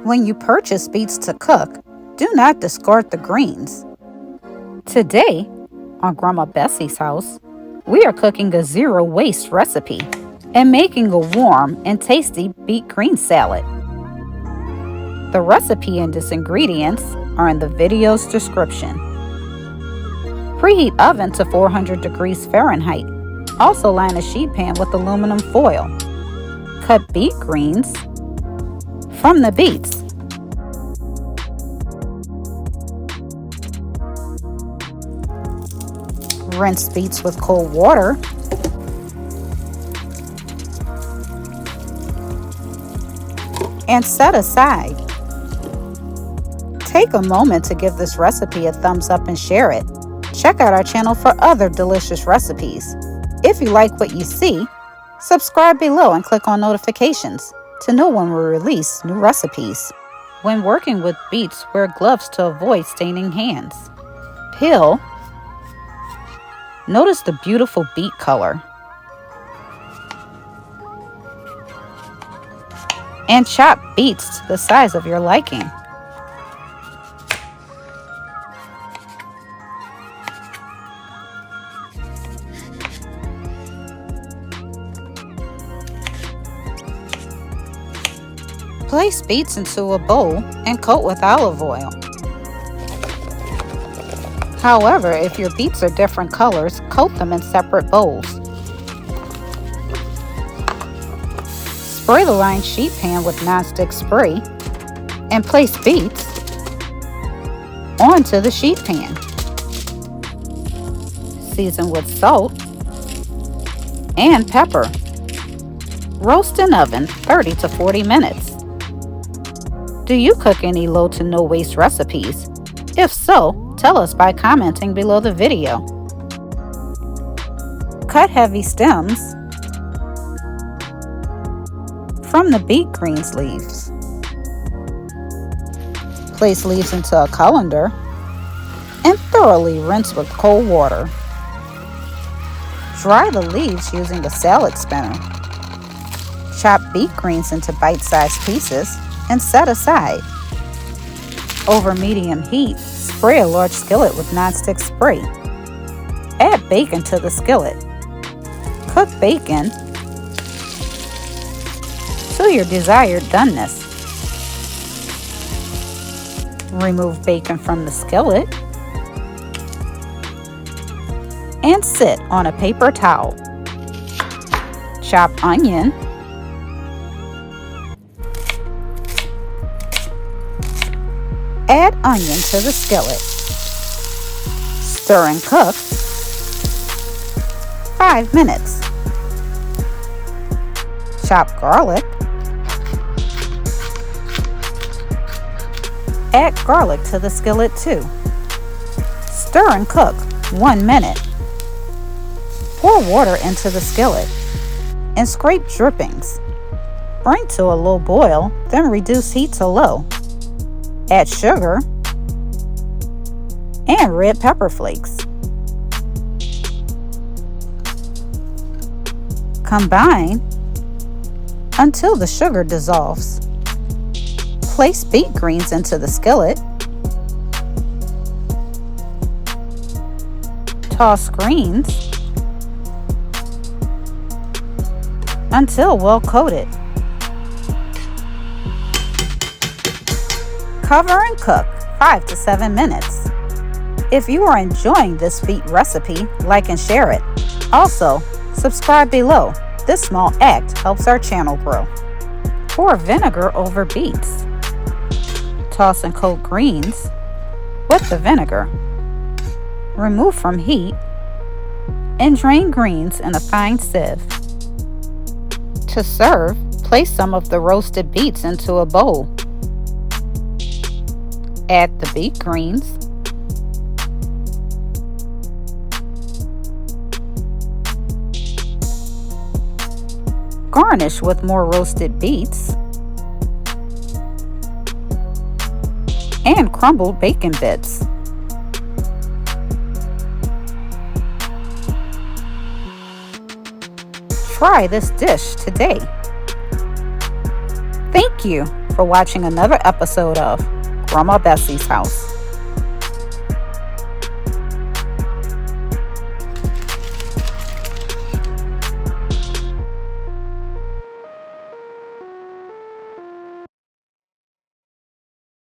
When you purchase beets to cook, do not discard the greens. Today, on Grandma Bessie's house, we are cooking a zero waste recipe and making a warm and tasty beet green salad. The recipe and its ingredients are in the video's description. Preheat oven to 400 degrees Fahrenheit. Also line a sheet pan with aluminum foil. Cut beet greens from the beets. Rinse beets with cold water. And set aside. Take a moment to give this recipe a thumbs up and share it. Check out our channel for other delicious recipes. If you like what you see, subscribe below and click on notifications to know when we release new recipes. When working with beets, wear gloves to avoid staining hands. Peel. Notice the beautiful beet color. And chop beets to the size of your liking. Place beets into a bowl and coat with olive oil. However, if your beets are different colors, coat them in separate bowls. Spray the lined sheet pan with nonstick spray and place beets onto the sheet pan. Season with salt and pepper. Roast in oven 30 to 40 minutes. Do you cook any low to no waste recipes? If so, tell us by commenting below the video. Cut heavy stems from the beet greens leaves. Place leaves into a colander and thoroughly rinse with cold water. Dry the leaves using a salad spinner. Chop beet greens into bite-sized pieces and set aside. Over medium heat, spray a large skillet with nonstick spray. Add bacon to the skillet. Cook bacon to your desired doneness. Remove bacon from the skillet and sit on a paper towel. Chop onion. Add onion to the skillet. Stir and cook 5 minutes. Chop garlic. Add garlic to the skillet too. Stir and cook 1 minute. Pour water into the skillet and scrape drippings. Bring to a low boil, then reduce heat to low. Add sugar and red pepper flakes. Combine until the sugar dissolves. Place beet greens into the skillet. Toss greens until well coated. Cover and cook 5 to 7 minutes. If you are enjoying this beet recipe, like and share it. Also, subscribe below. This small act helps our channel grow. Pour vinegar over beets. Toss and coat greens with the vinegar. Remove from heat and drain greens in a fine sieve. To serve, place some of the roasted beets into a bowl. Add the beet greens. Garnish with more roasted beets and crumbled bacon bits. Try this dish today. Thank you. for watching another episode of Grandma Bessie's House.